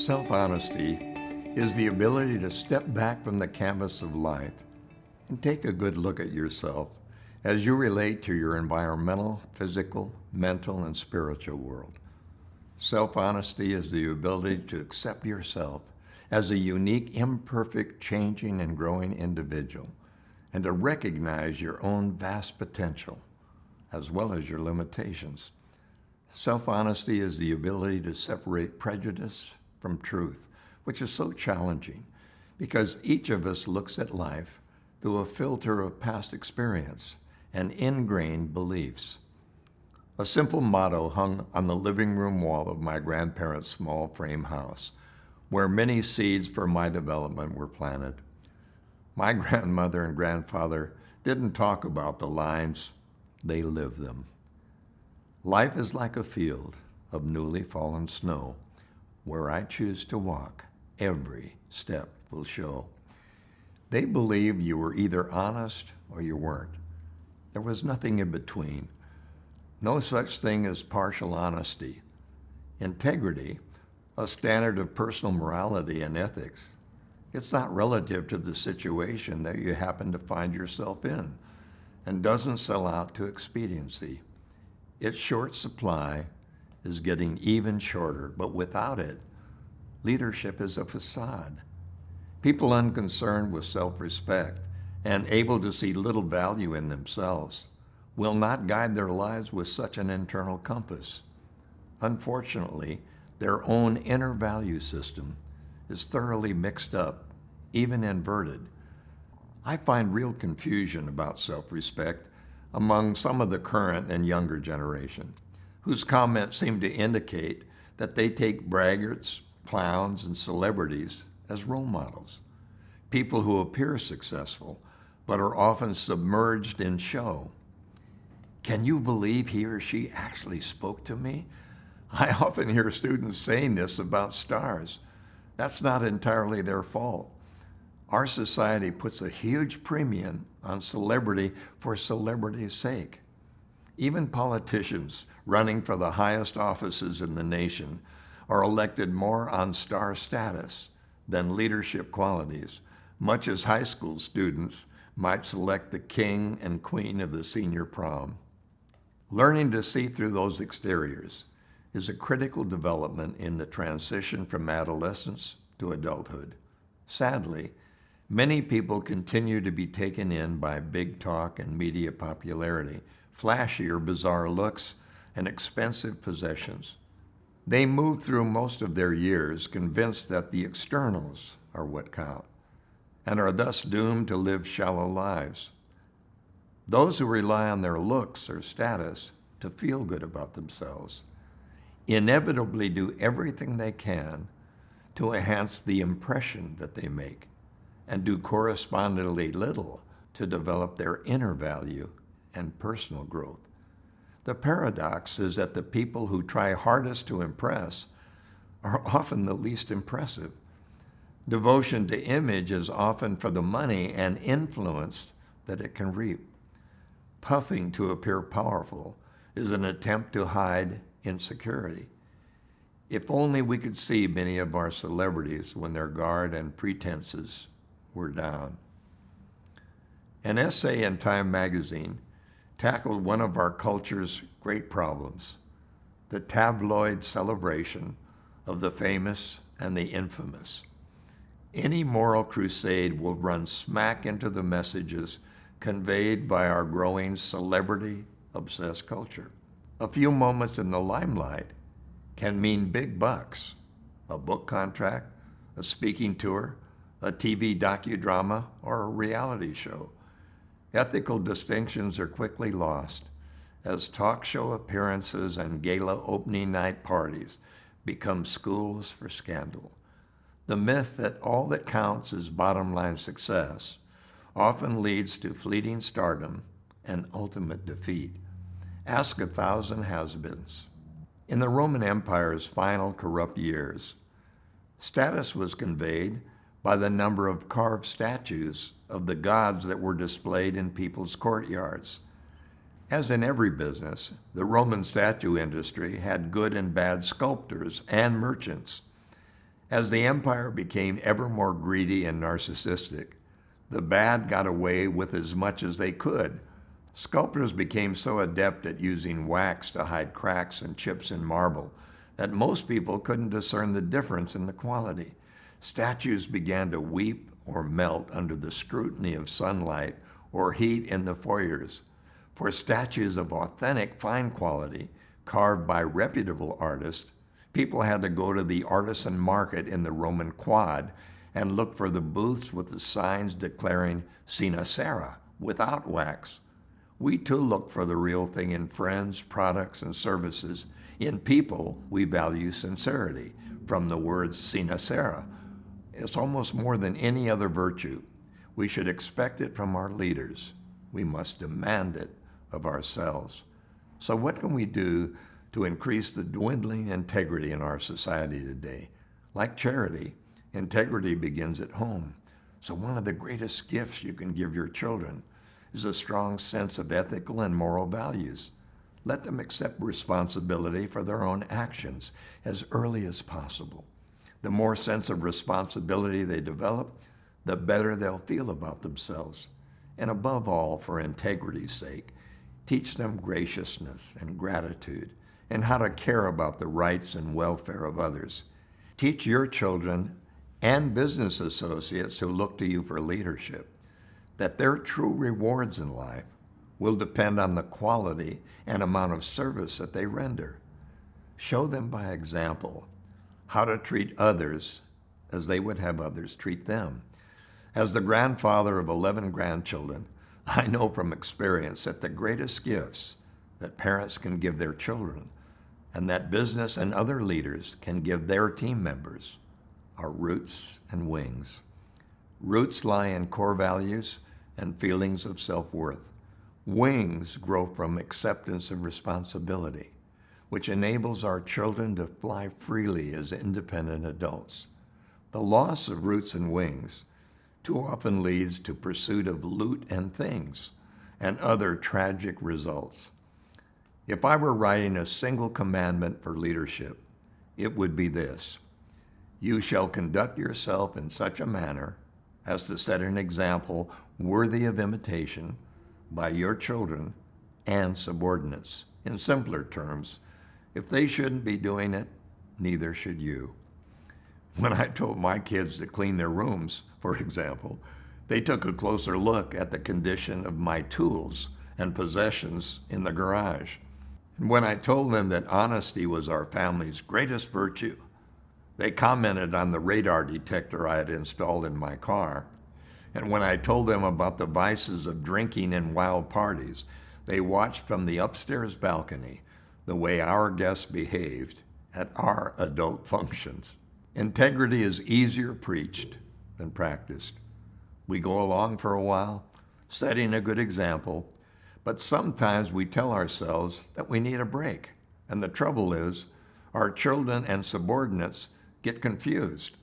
Self-honesty is the ability to step back from the canvas of life and take a good look at yourself as you relate to your environmental, physical, mental, and spiritual world. Self-honesty is the ability to accept yourself as a unique, imperfect, changing, and growing individual, and to recognize your own vast potential, as well as your limitations. Self-honesty is the ability to separate prejudice from truth, which is so challenging because each of us looks at life through a filter of past experience and ingrained beliefs. A simple motto hung on the living room wall of my grandparents' small frame house, where many seeds for my development were planted. My grandmother and grandfather didn't talk about the lines, they lived them. Life is like a field of newly fallen snow. Where I choose to walk, every step will show. They believed you were either honest or you weren't. There was nothing in between. No such thing as partial honesty. Integrity, a standard of personal morality and ethics, it's not relative to the situation that you happen to find yourself in and doesn't sell out to expediency. Its short supply is getting even shorter, but without it, leadership is a facade. People unconcerned with self-respect and able to see little value in themselves will not guide their lives with such an internal compass. Unfortunately, their own inner value system is thoroughly mixed up, even inverted. I find real confusion about self-respect among some of the current and younger generation, whose comments seem to indicate that they take braggarts, clowns, and celebrities as role models, people who appear successful but are often submerged in show. Can you believe he or she actually spoke to me? I often hear students saying this about stars. That's not entirely their fault. Our society puts a huge premium on celebrity for celebrity's sake. Even politicians running for the highest offices in the nation are elected more on star status than leadership qualities, much as high school students might select the king and queen of the senior prom. Learning to see through those exteriors is a critical development in the transition from adolescence to adulthood. Sadly, many people continue to be taken in by big talk and media popularity, flashy or bizarre looks, and expensive possessions. They move through most of their years convinced that the externals are what count, and are thus doomed to live shallow lives. Those who rely on their looks or status to feel good about themselves inevitably do everything they can to enhance the impression that they make, and do correspondingly little to develop their inner value and personal growth. The paradox is that the people who try hardest to impress are often the least impressive. Devotion to image is often for the money and influence that it can reap. Puffing to appear powerful is an attempt to hide insecurity. If only we could see many of our celebrities when their guard and pretenses were down. An essay in Time magazine tackled one of our culture's great problems, the tabloid celebration of the famous and the infamous. Any moral crusade will run smack into the messages conveyed by our growing celebrity-obsessed culture. A few moments in the limelight can mean big bucks, a book contract, a speaking tour, a TV docudrama, or a reality show. Ethical distinctions are quickly lost as talk show appearances and gala opening night parties become schools for scandal. The myth that all that counts is bottom line success often leads to fleeting stardom and ultimate defeat. Ask 1,000 has-beens. In the Roman Empire's final corrupt years, status was conveyed by the number of carved statues of the gods that were displayed in people's courtyards. As in every business, the Roman statue industry had good and bad sculptors and merchants. As the empire became ever more greedy and narcissistic, the bad got away with as much as they could. Sculptors became so adept at using wax to hide cracks and chips in marble that most people couldn't discern the difference in the quality. Statues began to weep or melt under the scrutiny of sunlight or heat in the foyers. For statues of authentic fine quality, carved by reputable artists, people had to go to the artisan market in the Roman Quad and look for the booths with the signs declaring Sincerity, without wax. We too look for the real thing in friends, products, and services. In people, we value sincerity, from the words sincera. It's almost more than any other virtue. We should expect it from our leaders. We must demand it of ourselves. So what can we do to increase the dwindling integrity in our society today? Like charity, integrity begins at home. So one of the greatest gifts you can give your children is a strong sense of ethical and moral values. Let them accept responsibility for their own actions as early as possible. The more sense of responsibility they develop, the better they'll feel about themselves. And above all, for integrity's sake, teach them graciousness and gratitude and how to care about the rights and welfare of others. Teach your children and business associates who look to you for leadership that their true rewards in life will depend on the quality and amount of service that they render. Show them by example how to treat others as they would have others treat them. As the grandfather of 11 grandchildren, I know from experience that the greatest gifts that parents can give their children and that business and other leaders can give their team members are roots and wings. Roots lie in core values and feelings of self-worth. Wings grow from acceptance of responsibility, which enables our children to fly freely as independent adults. The loss of roots and wings too often leads to pursuit of loot and things and other tragic results. If I were writing a single commandment for leadership, it would be this: you shall conduct yourself in such a manner as to set an example worthy of imitation by your children and subordinates. In simpler terms, if they shouldn't be doing it, neither should you. When I told my kids to clean their rooms, for example, they took a closer look at the condition of my tools and possessions in the garage. And when I told them that honesty was our family's greatest virtue, they commented on the radar detector I had installed in my car. And when I told them about the vices of drinking and wild parties, they watched from the upstairs balcony the way our guests behaved at our adult functions. Integrity is easier preached than practiced. We go along for a while, setting a good example, but sometimes we tell ourselves that we need a break. And the trouble is, our children and subordinates get confused.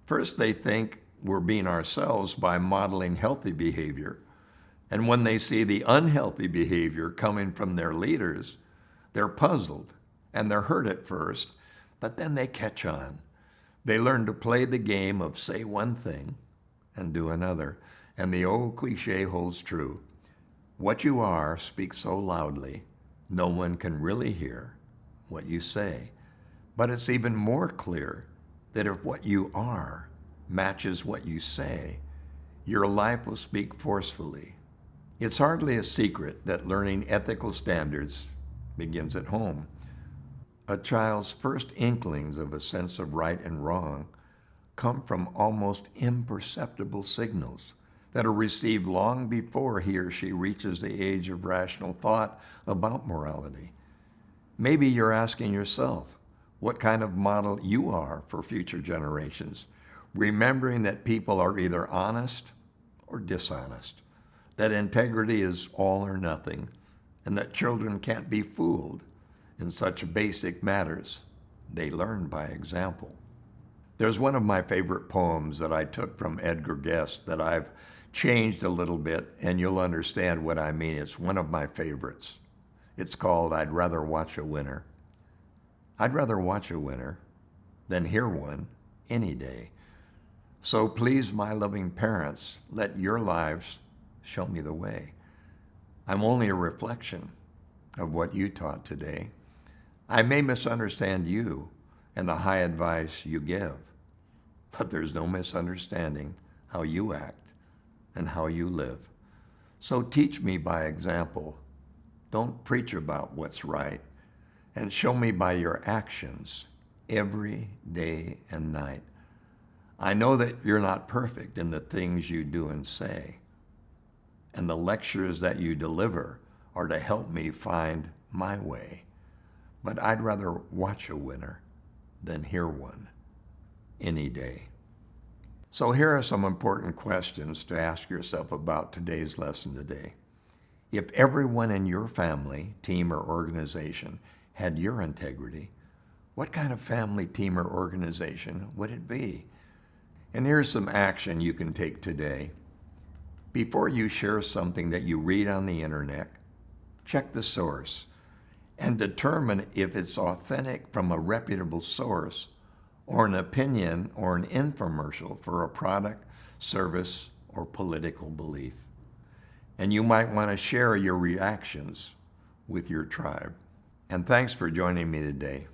First, they think we're being ourselves by modeling healthy behavior. And when they see the unhealthy behavior coming from their leaders, they're puzzled and they're hurt at first, but then they catch on. They learn to play the game of say one thing and do another. And the old cliche holds true. What you are speaks so loudly, no one can really hear what you say. But it's even more clear that if what you are matches what you say, your life will speak forcefully. It's hardly a secret that learning ethical standards begins at home. A child's first inklings of a sense of right and wrong come from almost imperceptible signals that are received long before he or she reaches the age of rational thought about morality. Maybe you're asking yourself what kind of model you are for future generations, remembering that people are either honest or dishonest, that integrity is all or nothing, and that children can't be fooled in such basic matters. They learn by example. There's one of my favorite poems that I took from Edgar Guest that I've changed a little bit, and you'll understand what I mean. It's one of my favorites. It's called I'd Rather Watch a Winner. I'd rather watch a winner than hear one any day. So please, my loving parents, let your lives show me the way. I'm only a reflection of what you taught today. I may misunderstand you and the high advice you give, but there's no misunderstanding how you act and how you live. So teach me by example. Don't preach about what's right, and show me by your actions every day and night. I know that you're not perfect in the things you do and say, and the lectures that you deliver are to help me find my way. But I'd rather watch a winner than hear one any day. So here are some important questions to ask yourself about today's lesson today. If everyone in your family, team, or organization had your integrity, what kind of family, team, or organization would it be? And here's some action you can take today. Before you share something that you read on the internet, check the source and determine if it's authentic from a reputable source or an opinion or an infomercial for a product, service, or political belief. And you might want to share your reactions with your tribe. And thanks for joining me today.